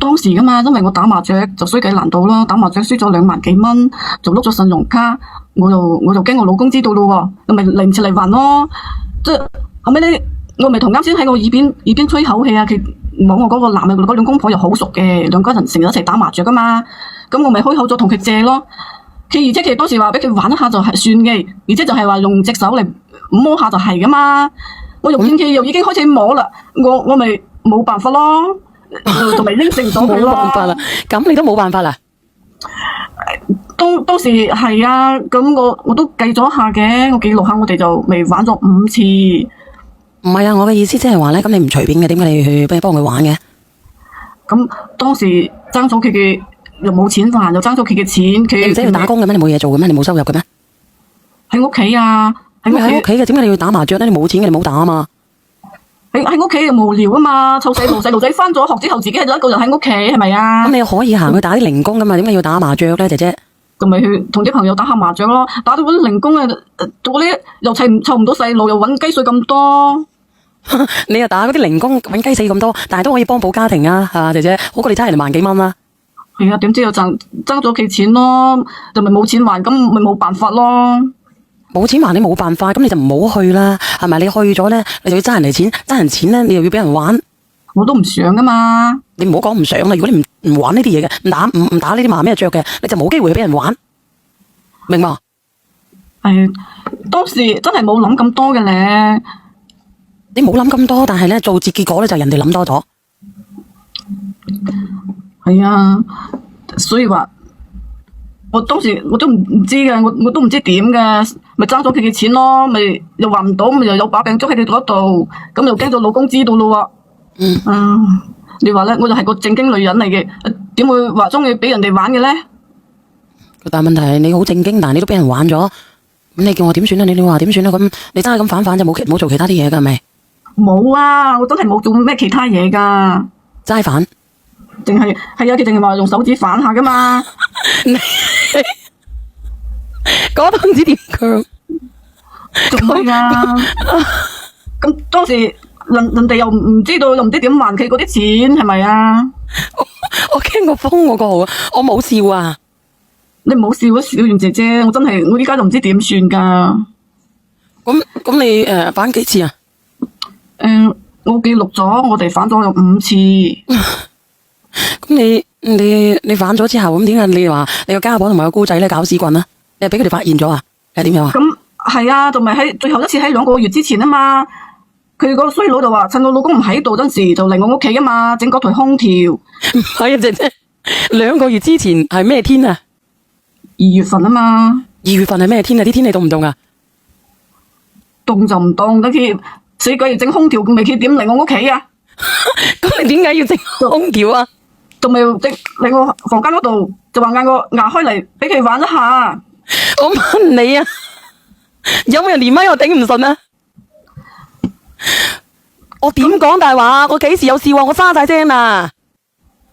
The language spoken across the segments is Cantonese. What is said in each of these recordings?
當時噶嘛，因為我打麻雀就衰計難到啦，打麻雀輸咗2萬幾蚊，就碌咗信用卡，我就驚我老公知道咯喎，咁咪嚟唔切嚟還咯。即係後尾咧，我咪同啱先喺我耳邊吹口氣啊，佢冇我嗰個男嘅嗰兩公婆又好熟嘅，兩家人成日一齊打麻雀噶嘛，咁我咪開口咗同佢借咯。而且佢當時話俾佢玩一下就係算嘅，而且就係話用隻手嚟摸下就係噶嘛。我又見佢又已經開始摸啦，我咪冇辦法咯，就咪應承咗佢咯。冇辦法啦，咁你都冇辦法啦。當時係啊，咁我都計咗下嘅，我記錄下我哋就未玩咗5次。唔係啊，我嘅意思即係話咧，咁你唔隨便嘅，點解你去幫佢玩嘅？咁當時爭咗佢嘅又冇錢還，又爭咗佢嘅錢，佢唔使去打工嘅咩？你冇嘢做嘅咩？你冇收入嘅咩？喺屋企啊，喺屋企嘅，點解你要打麻雀咧？你冇錢嘅，你冇打啊嘛？喺屋企又無聊啊嘛，湊細路仔翻咗學之後，自己係一個人喺屋企，係咪啊？咁你可以行去打啲零工噶嘛？點解要打麻雀咧，姐姐？咁咪去同啲朋友打下麻雀咯，打到嗰啲零工啊，做嗰啲又湊唔到細路，又搵雞碎咁多。你又打嗰啲零工搵雞碎咁多，但係都可以幫補家庭啊，係嘛，姐姐？好過你差人哋萬幾蚊啦。係啊，點知又爭咗佢錢咯，就咪冇錢還，咁咪冇辦法咯。冇錢還你冇辦法，咁你就唔好去啦，係咪？你去咗咧，你就要爭人哋錢，爭人錢咧，你又要俾人玩，我都唔想噶嘛。你唔好講唔想啦，如果你唔玩呢啲嘢嘅，唔打呢啲麻咩雀嘅，你就冇機會去俾人玩，明嘛？係當時真係冇諗咁多嘅咧。你冇諗咁多，但係咧做結果咧就人哋諗多咗。係啊，所以話。我當時我都唔知嘅，我都唔知點嘅，咪爭咗佢嘅錢咯，咪又還唔到，咪又有把柄捉喺佢嗰度，咁又驚咗老公知道咯喎。你話咧，我就係個正經女人嚟嘅，點會話中意俾人哋玩嘅咧？但係問題係你好正經，但係你都俾人玩咗，咁你叫我點算啊？你話點算啊？咁你真係咁反就冇做其他啲嘢噶係咪？冇啊，我真係冇做咩其他嘢噶，齋反。係啊，佢淨係話用手指反下噶嘛。嗰檔子點強？做咩啊？咁當時人哋又唔知道，又唔知點還佢嗰啲錢，係咪啊？我驚我封我個號啊！我冇笑啊！你唔好笑啊，小圓姐姐，我真係我依家都唔知點算噶。咁你反幾次啊？我記錄咗，我哋反咗有5次。咁你反咗之後，咁點解你話你個家婆同埋個姑仔咧搞屎棍啊？你係俾佢哋發現咗啊？係點樣啊？咁係啊，同埋喺最後一次喺2個月之前啊嘛，佢個衰佬就話趁我老公唔喺度嗰陣時就嚟我屋企啊嘛，整嗰台空調。係啊，姐姐，2個月之前係咩天啊？2月份啊嘛。2月份係咩天啊？啲天氣凍唔凍啊？凍就唔凍，等佢死鬼要整空調，咁咪佢點嚟我屋企啊？咁你點解要整空調啊？仲未嚟我房間嗰度，就話嗌我牙開嚟俾佢玩一下。我問你啊，有冇人連麥我頂唔順啊？我點講大話？我幾時有事話我沙晒聲啊？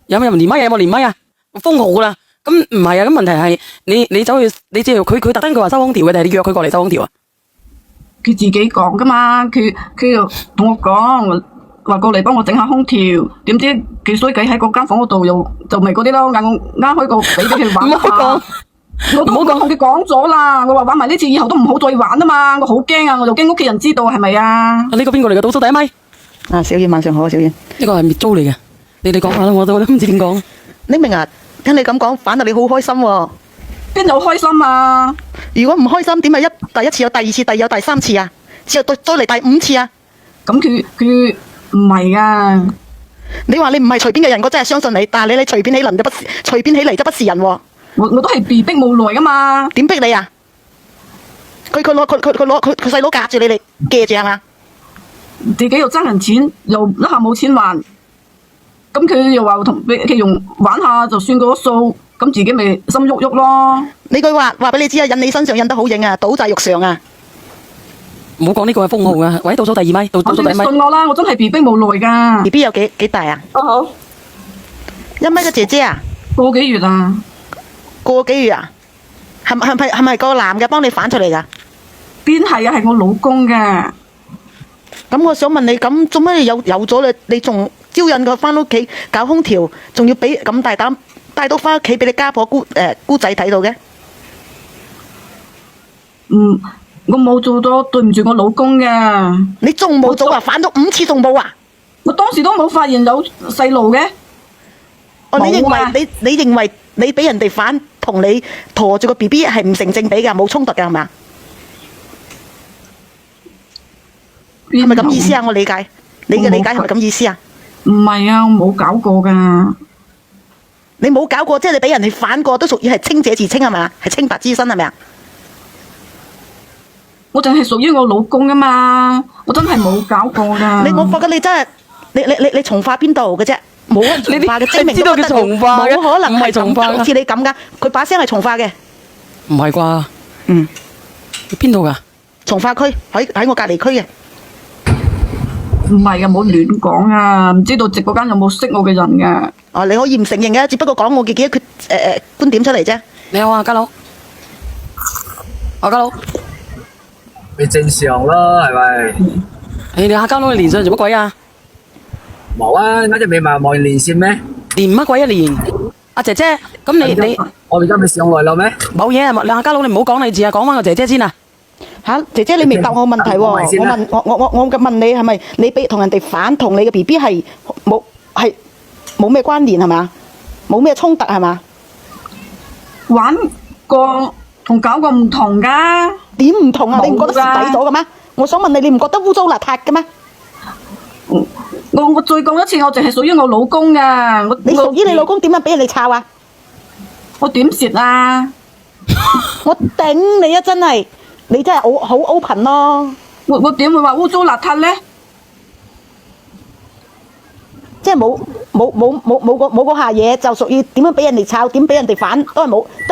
有冇人連麥？有冇連麥啊？我封號啦。咁唔係啊？咁問題係你走去，你知道佢特登佢話收空調嘅，定係你約佢過嚟收空調啊？佢自己講噶嘛，佢又同我講。話過嚟幫我整下空調，點知佢衰鬼喺嗰間房嗰度又就咪嗰啲咯，嗌我啱開個俾佢玩一下。我都同佢講咗啦，我話玩埋呢次以後都唔好再玩啊嘛，我好驚啊，我就驚屋企人知道係咪啊？呢個邊個嚟嘅？倒數第一咪。小燕晚上好，小燕。呢個係滅租嚟嘅，你哋講下啦，我都唔知點講。你明啊？聽你咁講，反到你好開心喎。邊有開心啊？如果唔開心，點解第一次有第二次，有第3次啊？之後再嚟第5次啊？咁佢唔係噶。你話你唔係隨便嘅人，我真係相信你。但係你隨便起嚟就不是隨便起嚟就不是人喎。我都係被逼無奈噶嘛。點逼你啊？佢細佬夾住你嚟借住係嘛？自己又爭人錢，又一下冇錢還，咁佢又話同佢用玩下就算個數，咁自己咪心喐喐咯。呢句話俾你知啊，印你身上印得好型啊，賭債肉償啊！唔好講呢個係封號啊！喂，倒數第2咪，倒數第1咪。信我啦，我真係被逼無奈噶。B B 有幾大啊？好1米嘅姐姐啊？個幾月啊？個幾月啊？係咪個男嘅幫你反出嚟噶？邊係啊？係我老公嘅。咁我想問你，咁做咩有咗你仲招引佢翻屋企搞空調，仲要俾咁大膽帶到翻屋企俾你家婆姑仔睇到嘅？嗯，我冇做到，對唔住我老公嘅。你仲冇做啊？反咗5次仲冇啊？我當時都冇發現有細路嘅。哦，你認冇啊為你認為你俾人哋反同你陀住個 BB 係唔成正比㗎，冇衝突㗎係咪啊？係咪咁意思啊？我理解你嘅理解係咪咁意思啊？唔係啊，我冇搞過噶。你冇搞過，即係你俾人哋反過，都屬於係清者自清係咪啊？係清白之身係咪啊？我淨係屬於我老公啊嘛，我真係冇搞過噶。我覺得你真係你從化邊度嘅啫？冇人從化嘅，證明知道佢從化嘅，冇可能唔係從化㗎好似你咁噶。佢把聲係從化嘅，唔係啩？嗯，邊度㗎？從化區喺我隔離區嘅。唔係啊，冇亂講啊！唔知道直播間有冇識我嘅人噶。哦，你可以唔承認嘅，只不過講我嘅幾多觀點出嚟啫。你好啊，家佬。阿家佬，咪正常咯，係咪？你阿家佬你連上做乜鬼啊？冇啊，啱只未話望連線咩？連乜鬼一連？阿姐姐，咁你我而家咪上來咯咩？冇嘢啊！你阿家佬你唔好講你字啊，講翻個姐姐先啊。嚇，姐姐你未答我問題喎？我問你係咪你俾同人哋反同你嘅 BB 係冇咩關聯係嘛？冇咩衝突係嘛？玩過同搞過唔同噶。點唔同啊？你唔覺得冇㗎蝕底咗嘅咩？我想問你，你唔覺得污糟邋遢嘅咩？我再講一次，我淨係屬於我老公噶。你屬於你老公點樣俾人哋抄啊？我點蝕啊？我頂你啊！真係，你真係好 open 咯。我點會話污糟邋遢咧？即係冇嗰下嘢，就屬於點樣俾人哋抄，點俾人哋反，都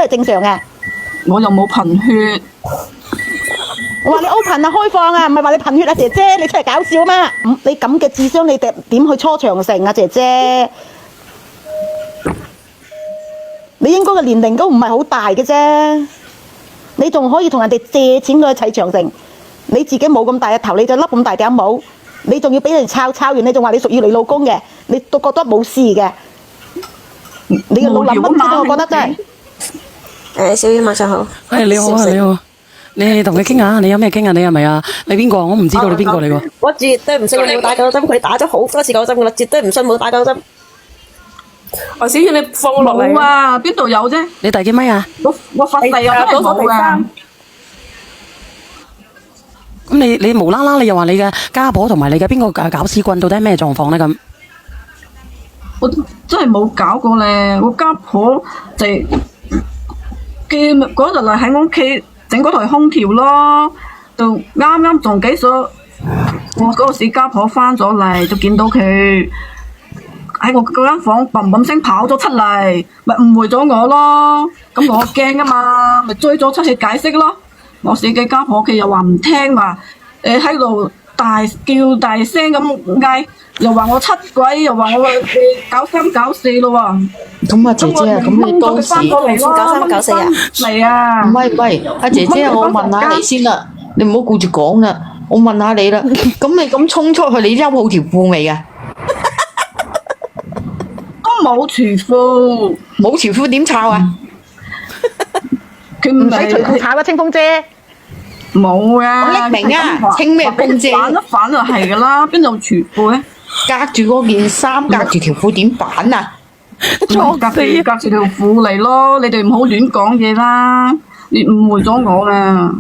係正常嘅。我又冇貧血。我話你 open 啊，開放啊，唔係話你貧血啊，姐姐，你出嚟搞笑嘛？你咁嘅智商，你點去初長城啊，姐姐？你應該嘅年齡都唔係好大嘅啫，你仲可以同人哋借錢去砌長城，你自己冇咁大嘅頭，你就笠咁大頂帽，你仲要俾人抄完，你仲話你屬於你老公嘅，你都覺得冇事嘅，你嘅腦諗乜啫？我覺得真係。小婉晚上好。你好啊，你好。你同佢傾下，你有咩傾啊？你係咪啊？你邊個？我唔知道你邊個嚟喎。我絕對唔信冇打夠針，佢打咗好多次夠針噶啦，絕對唔信冇打夠針。小婉你放我落嚟。冇啊，邊度有啫？你第幾米啊？我發誓啊，真係冇噶。咁你無啦啦，你又話你嘅家婆同埋你嘅邊個搞屎棍，到底係咩狀況咧？咁我真係冇搞過咧，我家婆就叫嗰日嚟喺我屋企整嗰台空調咯，就啱啱撞幾所，我嗰時家婆翻咗嚟，就見到佢喺我嗰間房砰砰聲跑咗出嚟，咪誤會咗我咯。咁我驚啊嘛，咪追咗出去解釋咯。我死嘅家婆佢又話唔聽，話喺度大叫大聲咁嗌，又話我出軌，又話我搞三搞四咯喎。咁啊，姐姐啊，咁你當時搞三搞四啊？嚟啊！唔係，阿姐姐，我問下你先啦，你唔好顧住講啦，我問下你啦。咁你咁衝出去，你休好條褲未啊？都冇除褲，冇條褲點抄啊？佢唔唔使除褲炒啊，清風姐。冇啊！我匿名啊清咩風姐反一反就係噶啦，邊度除褲咧？隔住嗰件衫，隔住條褲點反啊？隔住條褲嚟咯！你哋唔好亂講嘢啦！你誤會咗我啦！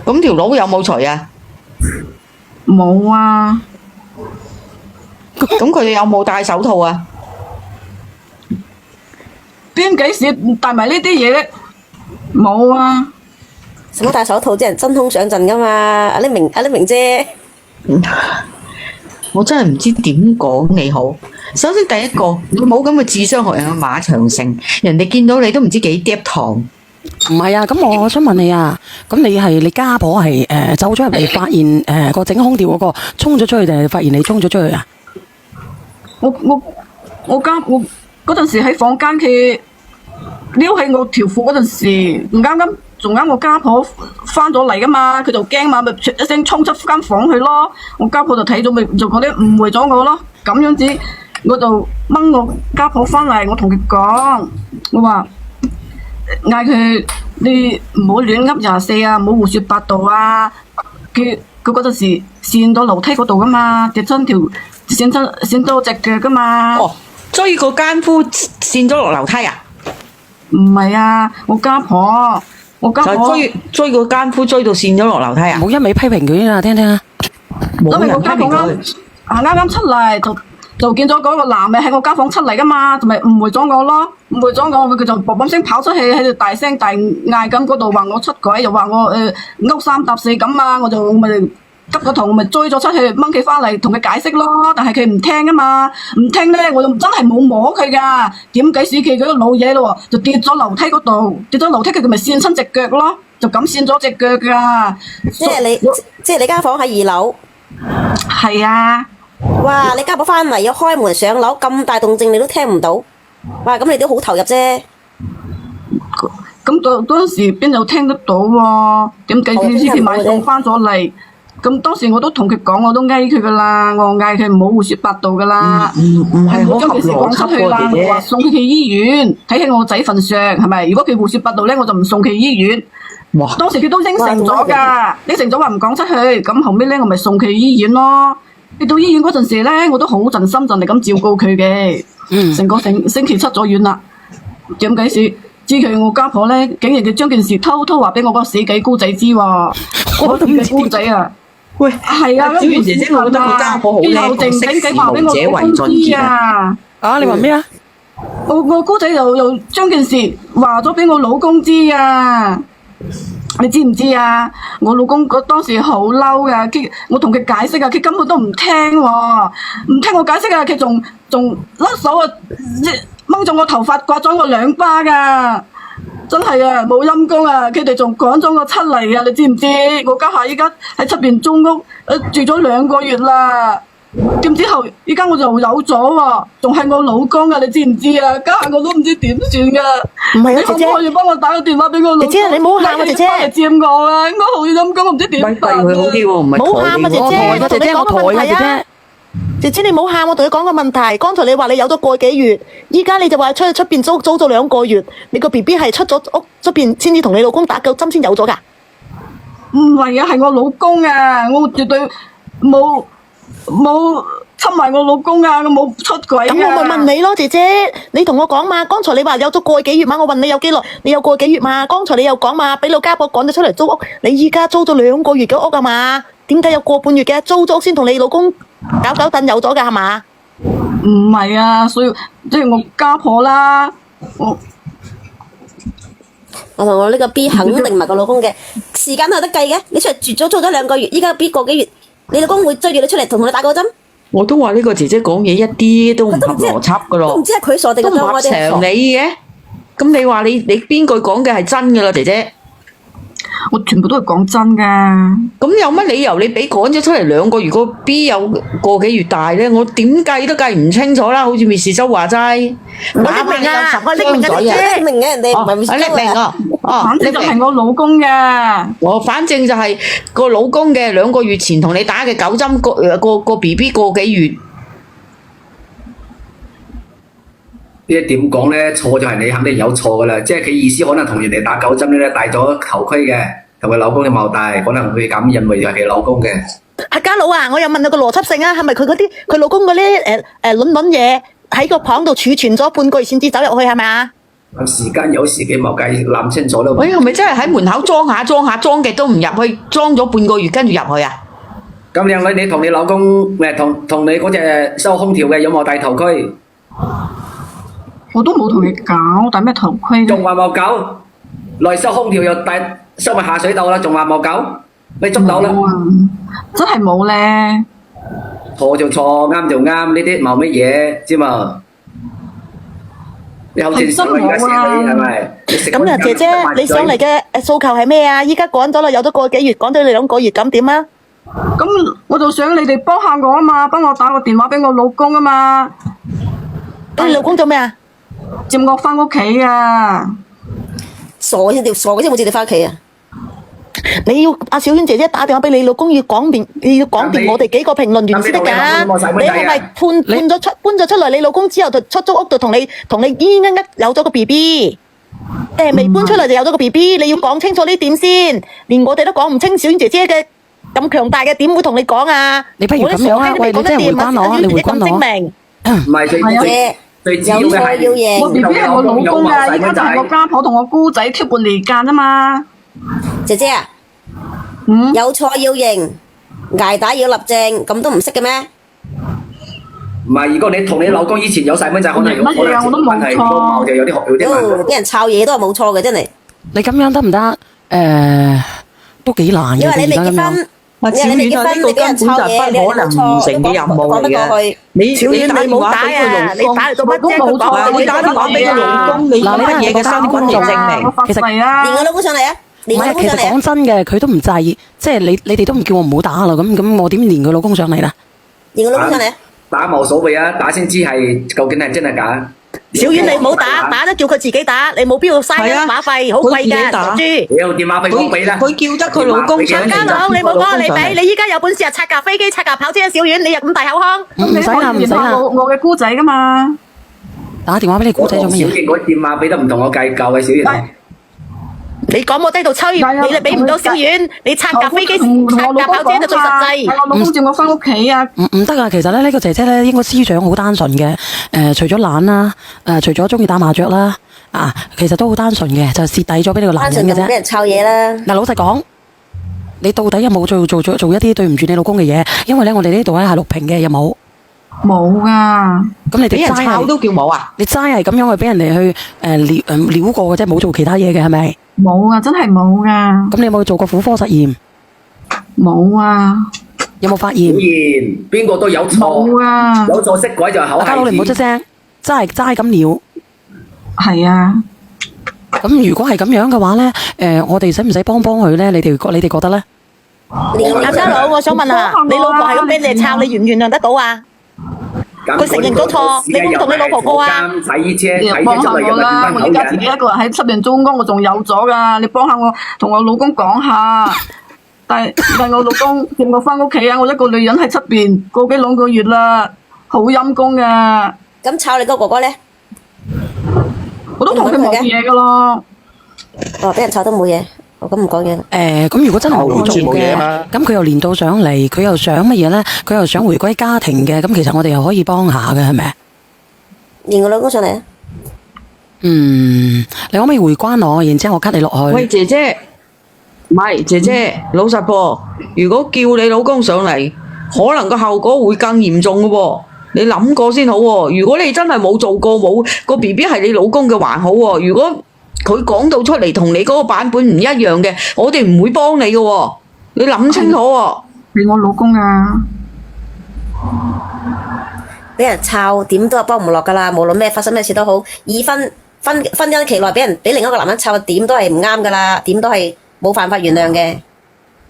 咁條佬有冇除啊？冇啊！咁佢哋有冇戴手套啊？邊幾時帶埋呢啲嘢咧？冇啊！使乜戴手套啫？人真空上陣噶嘛？阿黎明姐，我真係唔知點講你好。首先第一個，你冇咁嘅智商學人嘅馬長成，人哋見到你都唔知幾嗒糖。唔係啊？咁我想問你啊，咁你家婆係走咗入嚟，發現個整空調嗰個衝咗出去，定係發現你衝咗出去啊？我嗰陣時喺房間，佢撩起我條褲嗰陣時，仲啱我家婆翻咗嚟噶嘛，佢就驚嘛，咪一聲衝出間房去咯。我家婆就睇咗，咪就嗰啲誤會咗我咯。咁樣子我就掹我家婆翻嚟，我同佢講，我話嗌佢你唔好亂噏24啊，唔好胡說八道啊。佢嗰陣時跣到樓梯嗰度噶嘛，跌親跣到隻腳噶嘛。哦，追個奸夫跣咗落樓梯啊？唔係啊，我家婆就係追個奸夫追到跣咗落樓梯啊？唔好一味批評佢啦，聽聽啊。因為冇人批我家婆評佢。啱出嚟就見咗嗰個男嘅喺我間房出嚟噶嘛，就咪誤會咗我咯，誤會咗我，佢就啵啵聲跑出去喺度大聲大嗌咁，嗰度話我出軌，又話我勾三搭四咁啊，我咪急個頭，我咪追咗出去掹佢翻嚟同佢解釋咯，但係佢唔聽啊嘛，唔聽咧我就真係冇摸佢噶，點解死佢嗰個老嘢咯，就跌咗樓梯嗰度，跌咗樓梯佢咪跣親隻腳咯，就咁跣咗隻腳噶。即係你間房喺2樓。係啊。哇！你家婆翻嚟要開門上樓，咁大動靜你都聽唔到，哇！咁你都好投入啫。咁嗰陣時邊有聽得到喎？點解佢買餸翻咗嚟？咁當時我都同佢講，我都嗌佢噶啦，我嗌佢唔好胡說八道噶啦，唔係好合將件事講出去啦，我話送佢去醫院，睇喺我仔份上係咪？如果佢胡說八道咧，我就唔送佢醫院。哇！當時佢都應承咗噶，應承咗話唔講出去，咁後尾咧我咪送佢去醫院咯。去到醫院嗰陣時咧，我都好盡心盡力咁照顧佢嘅，成個星期出咗院啦。點解事？知佢我家婆咧，竟然佢將件事偷偷話俾我嗰個死鬼姑仔知喎。嗰個死姑仔啊，喂，係啊，小圓姐姐，我覺得個家婆好叻，又靜靜地話俾我者為老公知俊傑啊。啊，你話咩啊？我姑仔又將件事話咗俾我老公知啊！你知唔知啊？我老公當時好嬲噶，我同佢解釋啊，佢根本都唔聽喎，唔聽我解釋啊，佢仲甩手啊，掹咗我頭髮，刮咗我2巴噶，真係啊，冇陰功啊！佢哋仲趕咗我出嚟啊！你知唔知？我家下依家喺出邊租屋，住咗2個月啦。點之後，依家我就有咗喎，仲係我老公啊！你知唔知啊？家下我都唔知點算噶。唔係啊，你可唔可以幫我打個電話俾我老公？姐姐你唔好喊啊姐姐翻嚟接我啊！應該好陰功，我唔知點咪辦啊。佢好啲喎，唔係唔好喊啊姐姐，我抬嘅姐姐，我抬嘅姐姐。姐姐你唔好喊，我同你講個問題。剛才你話你有咗個幾月，依家你就話出去出邊租咗2個月，你個 B B 係出咗屋出邊先至同你老公打夠針先有咗㗎？唔係啊，係我老公啊！我絕對冇侵埋我老公啊！我冇出軌啊！咁我咪問你咯，姐姐，你同我講嘛？剛才你話有咗個幾月嘛？我問你有幾耐？你有個幾月嘛？剛才你又講嘛？俾老家婆趕咗出嚟租屋，你依家租咗2個月嘅屋啊嘛？點解有個半月嘅租咗屋先同你老公搞震有咗㗎係嘛？唔係啊，所以即係我家婆啦，我同我呢個 B 肯定唔係個老公嘅，時間都有得計嘅。你出嚟租咗2個月，依家 B 個幾月，你老公會追住你出嚟同你打個針？我都話呢個姐姐講嘢一啲都唔合邏輯噶都咯唔，知係佢傻定係都唔合常理嘅。咁你話你邊句講嘅係真噶啦，姐姐？我全部都係講真噶。咁有乜理由你俾趕咗出嚟2個月，個 B 有個幾月大咧？我點計都計唔清楚啦，好似Miss周話齋。我匿名啊，我匿名嘅姐姐。明嘅人哋唔係會我匿名啊！哦，反正就係我老公嘅。我反正就係個老公嘅2個月前同你打嘅9針，個 B B 個幾月。呢一點講咧，錯就係你肯定有錯噶啦，即係佢意思可能同人哋打9針咧戴咗頭盔嘅，同佢老公嘅冇戴，可能佢咁認為就係佢老公嘅。客家佬啊，我又問你個邏輯性啊，係咪佢老公嗰啲卵嘢喺個房度儲存咗半個月先至走入去係咪啊？時間有時佢冇計諗清楚咯。喂，係咪真係喺門口裝下裝極都唔入去，裝咗半個月跟住入去啊？咁靚女，你同你老公同你嗰隻收空調嘅有冇戴頭盔？我都冇同你搞，戴咩頭盔啫？仲話冇搞，來收空調又戴收埋下水道啦，仲話冇搞，你捉到啦？冇啊，真係冇咧。錯就錯，啱就啱，呢啲冇乜嘢知嘛？你好正常啊，而家社會係咪？咁啊，姐姐，你上嚟嘅訴求係咩啊？依家趕咗啦，有咗個幾月，趕咗你2個月，咁點啊？咁我就想你哋幫下我啊嘛，幫我打個電話俾我老公啊嘛，你老公做咩啊？接我翻屋企啊！傻先冇接你翻屋企啊！你要阿小娟姐姐打電話俾你老公，要講掂我哋幾個評論員先得㗎。你係咪搬咗出嚟？你老公之後就出租屋度同你已經有咗個 BB， 定係未搬出嚟就有咗個 BB？ 你要講清楚呢點先，連我哋都講唔清小娟姐姐嘅咁強大嘅，點會同你講啊？你不如咁樣啊，喂，你真係回關我，你回關我。唔係最主要有錯嘅係要認。我 B B 係我老公㗎，依家就係我家婆同我姑仔挑撥離間啫嘛。姐姐啊，有錯要認，捱打要立正，咁都唔識嘅咩？唔係，如果你同你老公以前有細蚊仔，可能有乜嘢啊我都冇錯如果冇就有啲問題。俾人抄嘢都係冇錯嘅，真係。你咁樣得唔得？都幾難嘅，因為你未結而家咁樣。婚，喂，小遠啊，呢個根本就不可能完成嘅任務嚟嘅。你小遠打電你冇打話俾佢啊！你老公，打嚟做乜啫？冇錯你打電話俾佢老公，你嗱，你乜嘢嘅身份證明？其實係啊，連我老公上嚟啊！唔係，連我老公其實上嚟啊！講真嘅，佢都唔制意，即係你哋都唔叫我唔好打啦，咁我點連佢老公上嚟啦？連我老公上嚟啊！打冇所謂啊，打先知係究竟係真係假。小遠你唔好打都叫佢自己打，你冇必要嘥係啊電話費，好貴佢自己㗎，打傻豬。屌電話費我俾啦，佢叫得佢老公上嚟家佬，你冇講你俾，你依家有本事啊，拆架飛機、拆架跑車，小遠你又咁大口腔。唔使啦，唔使啦，我嘅姑仔㗎嘛。打電話俾你姑仔做乜嘢？小健嗰電話俾得唔同我計較嘅小健。你講我低度吹，係啊你俾唔到小遠，你拆架飛機、同拆架跑車就最實際。係我老公叫我翻屋企啊。唔得啊！其實咧，呢個姐姐咧應該思想好單純嘅。除咗懶啦，除咗中意打麻雀啦，其實都好單純嘅，就蝕底咗俾呢個男單人嘅啫。純就俾人抄嘢啦。嗱，老實講，你到底有冇做一啲對唔住你老公嘅嘢？因為咧，我哋呢度咧係錄屏嘅，有冇？冇㗎。咁你俾哋齋係人抄都叫冇啊？你齋係咁樣去俾人哋去撩過嘅啫，冇做其他嘢嘅係咪？冇啊，真係冇㗎。咁你有冇做過婦科實驗？冇啊。有冇發小現？健邊個都有錯，冇啊。有錯識鬼就係口阿家佬你唔好出係字。聲，齋咁撩。係啊。咁如果係咁樣嘅話咧，我哋使唔使幫佢咧？你哋覺得咧？阿家佬，我想問下，你老婆係咁俾你哋抄，你原唔原諒得到啊？佢承認咗錯，你會唔會同你老婆告啊？洗車睇幫下車出嚟又我啦！點樣我而家自己一個人喺出邊租屋，我仲有咗㗎。你幫下我，同我老公講下。但係我老公叫我翻屋企啊！我一個女人喺出邊個幾兩個月啦，好陰功㗎。咁抄你個哥哥咧？我都同佢冇嘢㗎咯。哦，俾人抄都冇嘢，我咁唔講嘢啦。咁如果真係冇做冇嘢嘅嘛，咁佢又連到上嚟，佢又想乜嘢咧？佢又想回歸家庭嘅，咁其實我哋又可以幫下嘅，係咪？連我老公上嚟啊！你可唔可以回關我，然之後我 cut 你落喂，去？姐姐，唔係姐姐，老實噃，如果叫你老公上嚟，可能個後果會更嚴重嘅喎。你諗過先好喎。如果你真係冇做過，冇個 BB 係你老公嘅還好喎。如果佢講到出嚟同你嗰個版本唔一樣嘅，我哋唔會幫你嘅喎。你諗清楚喎。係我老公啊。俾人抄點都係幫唔落㗎啦，無論咩發生咩事都好，婚姻期內俾另一個男人抄，點都係唔啱㗎啦，點都係冇辦法原諒嘅。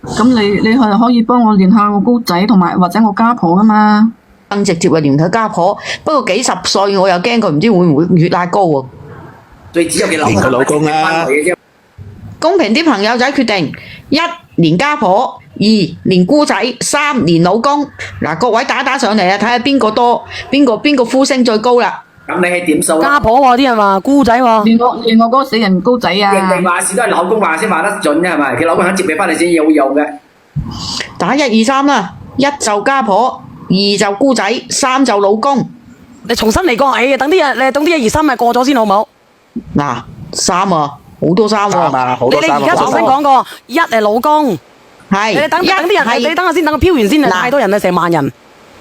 咁你係可以幫我聯下我姑仔同埋或者我家婆㗎嘛？更直接嘅聯佢家婆，不過幾十歲我又驚佢唔知會唔會血壓高喎。最主要嘅連佢老公啊公平啲朋友仔決定，一連家婆，二連姑仔，三連老公。嗱，各位打上嚟啊，睇下邊個多，邊個呼聲最高啦。咁你係點數家啊？婆喎，啲人話姑仔喎，連我嗰個死人姑仔人啊哋！話事都係老公話先話得準嘅係咪？佢老公肯接你翻嚟先有用嘅。打1、2、3啦，一就家婆，二就姑仔，三就老公。你重新嚟過，等啲1、2、3咪過咗先好冇？嗱，三啊，好多三喎。三啊，好多你三而家重新講過，一係老公，係你等啲人，係你等下先，等佢飄完先啊！嗱太多人啦，成萬人，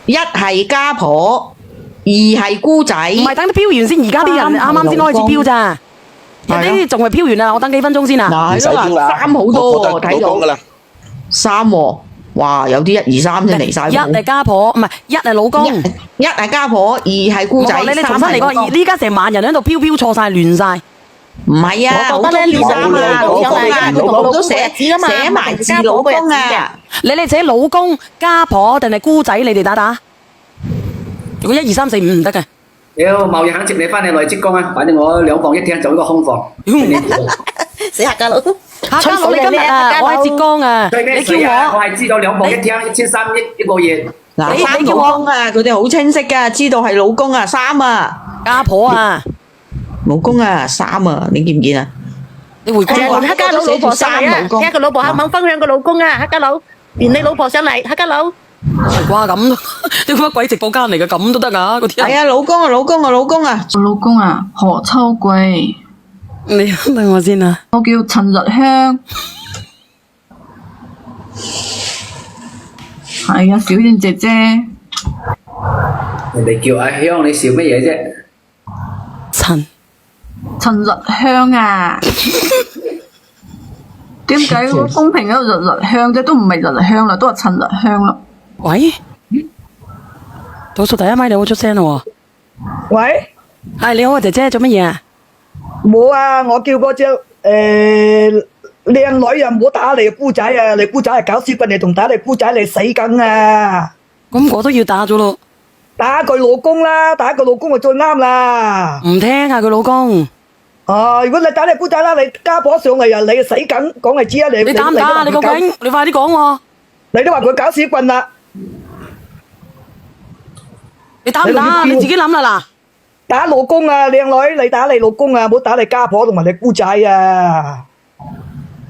一係家婆，二係姑仔。唔係等啲飄完先。而家啲人啱啱先開始飄咋，人哋仲未飄完啊！我等幾分鐘先啊！嗱，唔使係咯，標啦，三好多喎，我覺得睇到老公㗎啦，三喎，哇，有啲1、2、3先嚟晒。一係家婆，唔係一係老公。一係家婆，二係姑仔，你重新嚟三係老公過，呢家成萬人喺度飄錯晒，亂晒。唔係啊，我覺得咧，好多呢三啊，老公啊，佢同老公都寫寫嘛，寫埋字老公啊。你哋寫老公、家婆定係姑仔？你哋打。如果1、2、3、4、5唔得嘅，屌，貿易肯接你翻嚟內浙江啊！反正我2房1廳做一個空房。死客家佬。客家佬你今日啊，我喺浙江啊，吹咩你叫水啊？我我係知道兩房一廳1300一個月。嗱，你三叫我老公啊，佢哋好清晰噶，知道係老公啊，三啊，家婆啊，老公啊，三啊，你見唔見啊？你回誒，講黑家佬老婆上嚟啊！睇下個老婆肯唔肯分享個老公啊？黑家佬，連你老婆上嚟，黑家佬。哇咁都，你乜鬼直播間嚟嘅咁都得噶？嗰啲人係啊，老公啊，老公啊，老公啊，我老公啊，何秋貴，你等我先啊。我叫陳日香。係啊，小燕姐姐，人哋叫阿香，你笑乜嘢啫？陳日香啊，點解個公屏喺度日香啫？都唔係日香啦，都係陳日香啦。喂，倒數第一咪你好出聲咯喂，喎。係你好啊，姐姐做乜嘢啊？冇啊！我叫嗰只靚女啊，唔好打你姑仔啊！你姑仔係搞屎棍，你同打你姑仔，你死梗啊！咁我都要打咗咯，打佢老公啦，打佢老公就最啱啦。唔聽啊佢老公。如果你打你姑仔啦，你家婆上嚟啊，你就死梗！講嚟知啊，你你打唔打啊？你究竟你快啲講喎！你都話佢搞屎棍啦，你打唔打啊？你自己諗啦嗱。打老公啊，靚女，你打你老公啊，唔好打你家婆同埋你姑仔啊！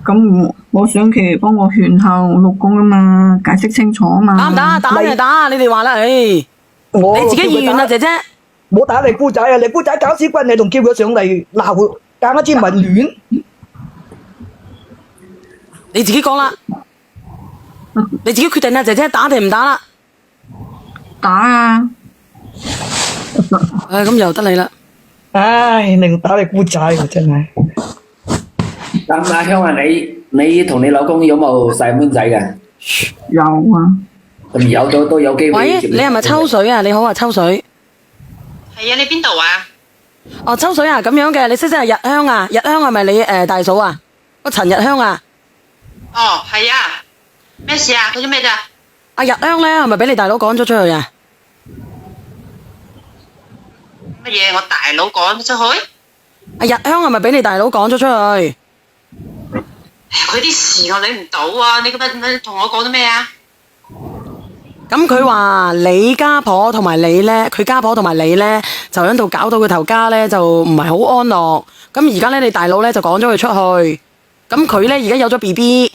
咁我想佢幫我勸下我老公啊嘛，解釋清楚啊嘛。打唔打？打就打，你哋話啦，唉，你我自己意願啊，姐姐。唔好打你姑仔啊！你姑仔搞屎棍，你仲叫佢上嚟鬧佢，揀一支文亂。你自己講啦，你自己決定啦，姐姐打定唔打啦？打啊！唉，咁由得你啦。唉，你打你姑仔喎，真係。咁阿香啊，你同你老公有冇細蚊仔嘅？有啊。咁有咗都有機會喂，接你係咪抽水啊？你好啊，抽水。係啊，你邊度啊？哦，抽水啊，咁樣嘅，你識唔識係日香啊？日香係咪你大嫂啊？個陳日香啊？哦，係啊。咩事啊？佢做咩咋？阿日香咧係咪俾你大佬趕咗出去啊？乜嘢？我大佬趕出去？阿日香係咪俾你大佬趕咗出去？佢啲事我理唔到啊！你咁同我講咗咩啊？咁佢話你家婆同埋你咧，佢家婆同埋你咧，就喺度搞到佢頭家咧就唔係好安樂。咁而家咧你大佬咧就趕咗佢出去。咁佢咧而家有咗 BB，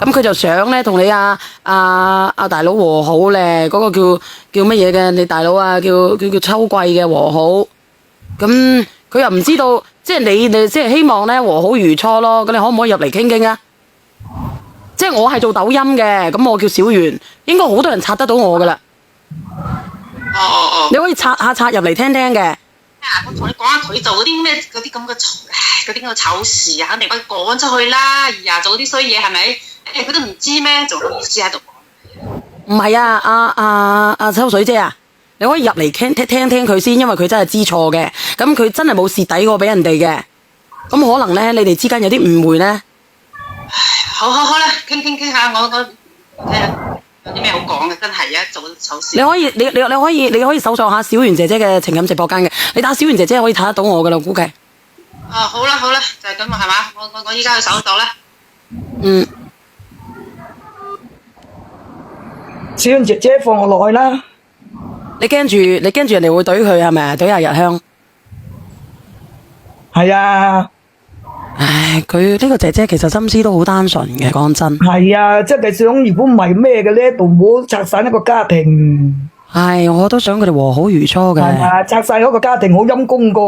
咁佢就想咧同你大佬和好咧，嗰個叫乜嘢嘅？你大佬啊，叫秋貴嘅和好。咁佢又唔知道，即係你即係希望咧和好如初咯。咁你可唔可以入嚟傾傾啊？即係我係做抖音嘅，咁我叫小圓，應該好多人刷得到我噶啦。哦。你可以刷入嚟聽聽嘅。我同你講下，佢做嗰啲咩嗰啲咁嘅醜事啊，肯定俾佢趕出去啦。而家做啲衰嘢係咪？佢都唔知咩，仲好意思喺度講。唔係啊，阿秋水姐啊，你可以入嚟聽佢先，因為佢真係知錯嘅。咁佢真係冇蝕底過俾人哋嘅。咁可能咧，你哋之間有啲誤會咧。好啦，傾下，我睇下有啲咩好講嘅，真係啊，做醜事。你可以搜索下小圓姐姐嘅情感直播間嘅，你打小圓姐姐可以睇得到我噶啦，估計。好啦，就係咁啊，係嘛？我依家去搜到啦。嗯。小燕姐姐放我落去啦。你驚住人哋會懟佢係咪啊？懟下日香。係啊。唉，佢呢個姐姐其實心思都好單純嘅，講真。係啊，即係想如果唔係咩嘅咧，就唔好拆散一個家庭。係，我都想佢哋和好如初嘅。係啊，拆晒一個家庭好陰公個。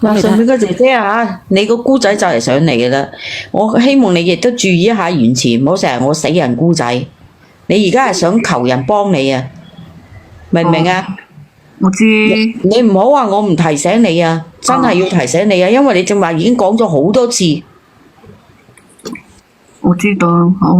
嗱，上面個姐姐啊，你個姑仔就嚟上嚟嘅啦，我希望你亦都注意一下言辭，唔好成日我死人姑仔。你而家係想求人幫你啊，明唔明啊？我知。你唔好話我唔提醒你啊，真係要提醒你啊，因為你正話已經講咗好多次。我知道，好。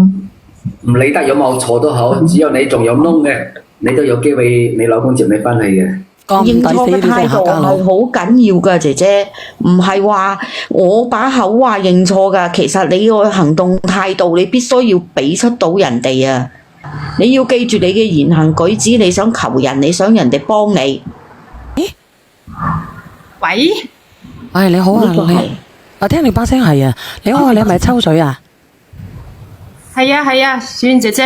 唔理得有冇錯都好，只要你仲有窿嘅，你都有機會你老公接你翻去嘅。認錯嘅態度係好緊要噶，姐姐，唔係話我把口話認錯噶，其實你個行動態度你必須要俾出到人哋啊！你要記住你嘅言行舉止，你想求人，你想人哋幫你。喂，唉，你好啊，我聽你把聲係啊，你好，你係咪抽水啊？係啊係啊，小燕姐姐。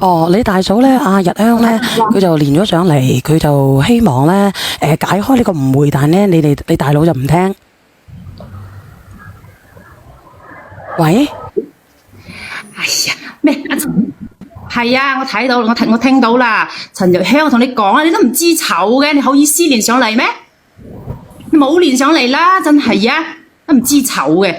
哦，你大嫂咧，阿日香咧，佢就連咗上嚟，佢就希望咧，解開呢個誤會，但係咧，你大佬就唔聽。喂，哎呀，咩？係啊，我睇到，我聽到啦。陳日香，我同你講啊，你都唔知醜嘅，你好意思連上嚟咩？你冇連上嚟啦，真係啊，都唔知醜嘅。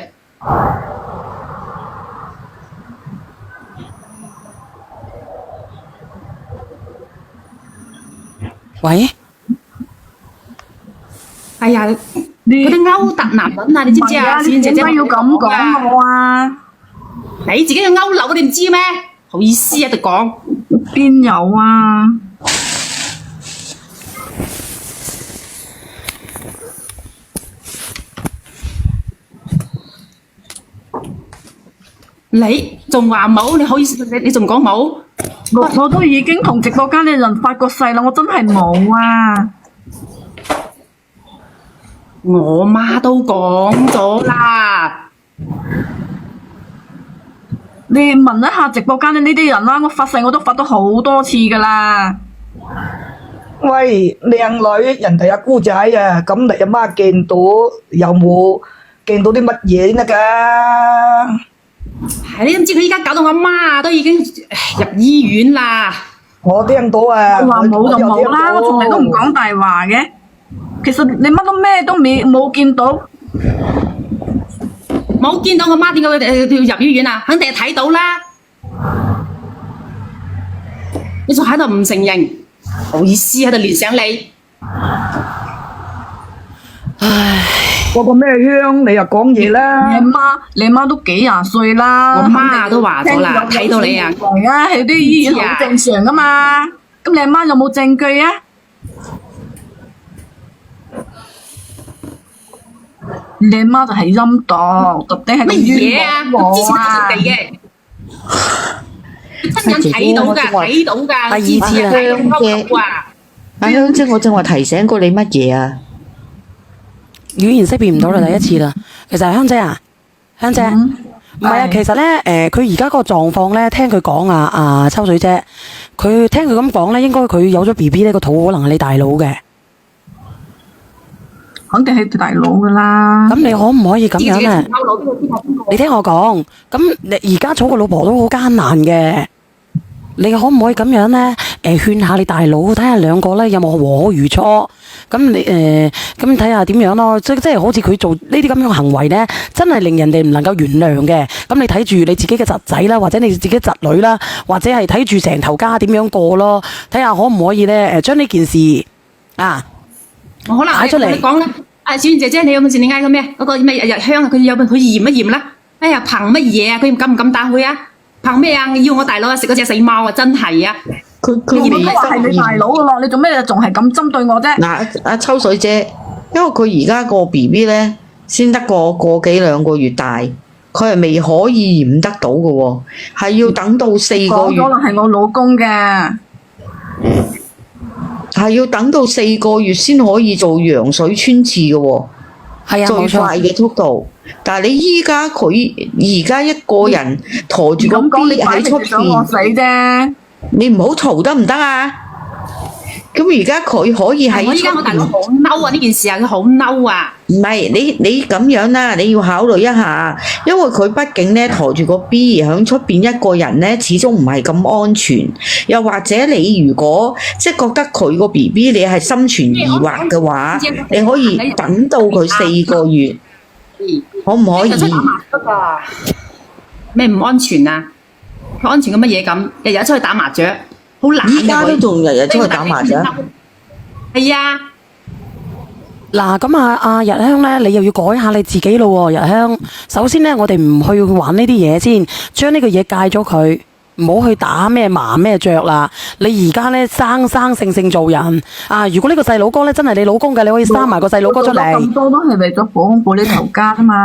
喂，哎呀，嗰啲勾搭男人啊，你知唔知啊？小燕姐姐，點解要咁講我啊？你自己嘅勾流，你唔知咩？好意思喺度講。邊有啊？你仲話冇？你好意思？你仲講冇？我都已經同直播間嘅人發過誓啦，我真係冇啊！我媽都講咗啦。你問一下直播間嘅呢啲人啦，我發誓我都發咗好多次噶啦。喂，靚女，人哋阿姑仔啊，咁你阿媽見到有冇見到啲乜嘢先得㗎？係你都唔知佢依家搞到我阿媽都已經入醫院啦。我聽到啊，我話冇就冇啦，我從嚟都唔講大話嘅。其實你乜都咩都冇見到，冇見到我媽點解要入醫院啊？肯定係睇到啦。你仲喺度唔承認，好意思喺度聯想你。唉，嗰個咩香你又講嘢啦？你媽都幾廿歲啦，我媽都話咗啦，睇到你啊，係啊，去啲醫院好正常噶嘛。咁你阿媽有冇證據啊？你阿媽就係陰毒，特定係乜嘢啊？我之前都人哋嘅，親眼睇到㗎，睇到㗎。第二次啦，阿香姐，我正話提醒過你乜嘢啊？語言識別唔到啦，第一次啦。其實係香姐啊，香姐，唔係啊，其實咧，佢而家個狀況咧，聽佢講啊，秋水姐，佢聽佢咁講咧，應該佢有咗 BB 呢個肚可能係你大佬嘅。肯定係大佬噶啦。咁你可唔可以咁樣咧？你聽我講，咁你而家娶個老婆都好艱難嘅，你可唔可以咁樣咧？勸下你大佬，睇下兩個咧有冇和好如初。咁你咁睇下點樣咯？即係好似佢做呢啲咁樣嘅行為咧，真係令人哋唔能夠原諒嘅。咁你睇住你自己嘅侄仔啦，或者你自己侄女啦，或者係睇住成頭家點樣過咯？睇下可唔可以咧？將呢件事啊〜我可能擺出嚟你講啦，啊小燕姐姐，你有冇事？你嗌個咩？嗰個咩日香啊？佢驗一驗啦。哎呀，憑乜嘢啊？佢敢唔敢打佢啊？憑咩啊？要我大佬啊食嗰隻死貓啊！真係啊！佢我都未話係你大佬噶咯，你做咩仲係咁針對我啫？嗱，阿秋水姐，因為佢而家個 BB 咧先得個幾兩個月大，佢係未可以驗得到嘅喎，係要等到4個月。講咗啦，係我老公嘅。係要等到4個月先可以做羊水穿刺嘅喎，係啊，最快嘅速度。但係你依家佢而家一個人抬住個 B 喺出想我死邊，啫。你唔好嘈得唔得啊？咁而家佢可以喺我依家我大佬好嬲啊！呢件事啊，佢好嬲啊！唔係你咁樣啦，你要考慮一下，因為佢畢竟咧抬住個 B 喺出邊一個人咧，始終唔係咁安全。又或者你如果即係覺得佢個 BB 你係心存疑惑嘅話，你可以等到佢4個月，可唔可以？咩唔安全啊？佢安全嘅乜嘢咁？日日出去打麻雀，好懶嘅依家都仲日日出去打麻雀。係啊。嗱，咁阿日香咧，你又要改下你自己咯喎，日香。首先咧，我哋唔去玩呢啲嘢先，將呢個嘢戒咗佢，唔好去打咩麻咩雀啦。你而家咧生性做人啊！如果呢個細佬哥咧真係你老公嘅，你可以生埋個細佬哥出嚟。咁多都係為咗保護呢頭家啫嘛。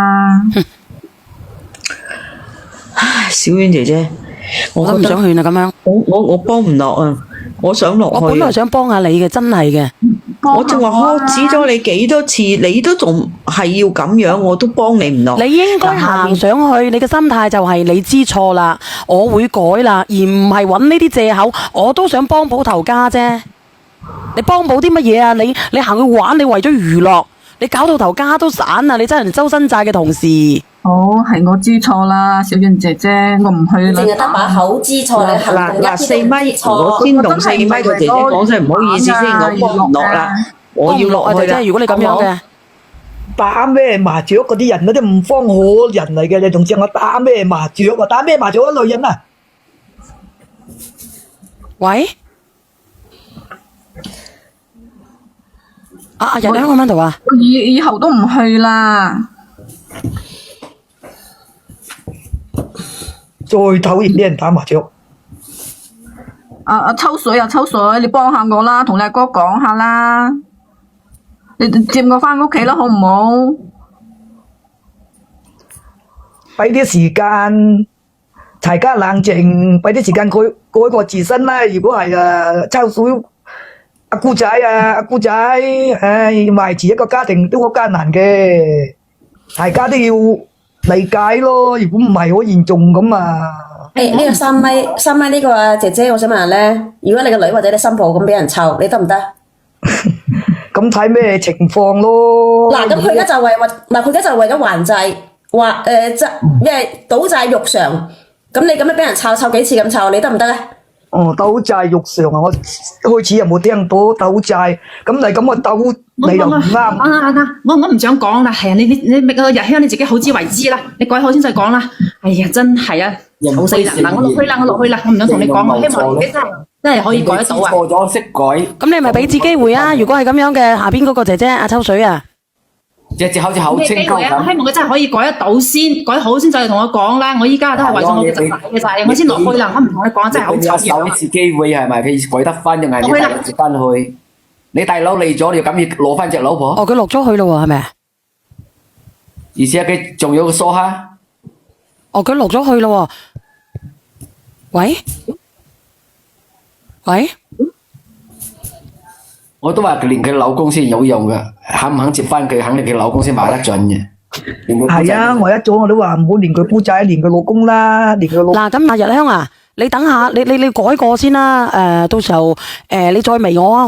唉，小婉姐姐，我都唔想勸啊，咁樣。我幫唔落啊，我想落去。我本來想幫下你嘅，真係嘅。我正話喝止咗你幾多次，你都仲係要咁樣，我都幫你唔落。你應該行上去，你嘅心態就係你知錯啦，我會改啦，而唔係揾呢啲藉口。我都想幫補頭家啫，你幫補啲乜嘢啊？你行去玩，你為咗娛樂，你搞到頭家都散啊！你真係周身債嘅同時，好，係我知錯啦，小燕姐姐，我唔去啦。淨係得把口知錯，你行動一嗱4啲都唔米，知我錯。先同4米個姐姐講聲唔好意思先，我幫唔落啦，我要落去啦。姐姐，如果你咁樣嘅，打咩麻雀嗰啲人嗰啲唔方可人嚟嘅，你仲知我打咩麻雀啊？打咩麻雀啊？女人啊！喂，阿日喺我邊度啊？以後都唔去啦。最討厭啲人打麻雀。抽水啊抽水，你幫下我啦，同你阿哥講下啦。你接我翻屋企啦，好唔好？俾啲時間大家冷靜，俾啲時間佢改過自身啦。如果係抽水阿姑仔唉，維持一個家庭都好艱難嘅，大家都要理解咯。如果唔係好嚴重咁啊。呢個三米呢個啊姐姐，我想問下咧，如果你個女或者你新抱咁俾人湊，你得唔得？咁睇咩情況咯？嗱，咁佢而家就佢而家就為咗還債，因為賭債肉償，咁你咁樣俾人湊幾次咁湊，你得唔得咧？哦，賭債肉償啊！我開始又冇聽到賭債，咁你咁我賭你又唔啱。我唔想講啦，係啊，你個日香你自己好自為之啦，你改好先再講啦。哎呀，真係啊，醜死人嗱，我落去啦，我唔想同你講，我希望你真係可以改得到啊。錯咗識改，咁你咪俾次機會啊！如果係咁樣嘅，下邊嗰個姐姐阿秋水啊，隻好似口清溝咩機會啊？我希咁。望佢真係可以改得到先，改好先再同我講啦。我依家都係為咗我嘅侄仔嘅債，我先落去啦。我唔同你講，真係好你有醜樣手一次機會係咪？佢改得翻，定係你落去啦第日接翻去？你大佬嚟咗，你要咁要攞翻隻老婆，哦，佢落咗去咯喎，係咪啊？而且佢仲有個梳蝦。哦，佢落咗去咯喎。喂，我都話連佢老公先有用噶，肯唔肯接翻佢，肯定佢老公先買得準嘅。係啊，我一早我都話唔好連佢姑仔，連佢老公啦，連佢老。嗱，咁阿日香啊，你等下，你改過先啦。到時候你再微我啊。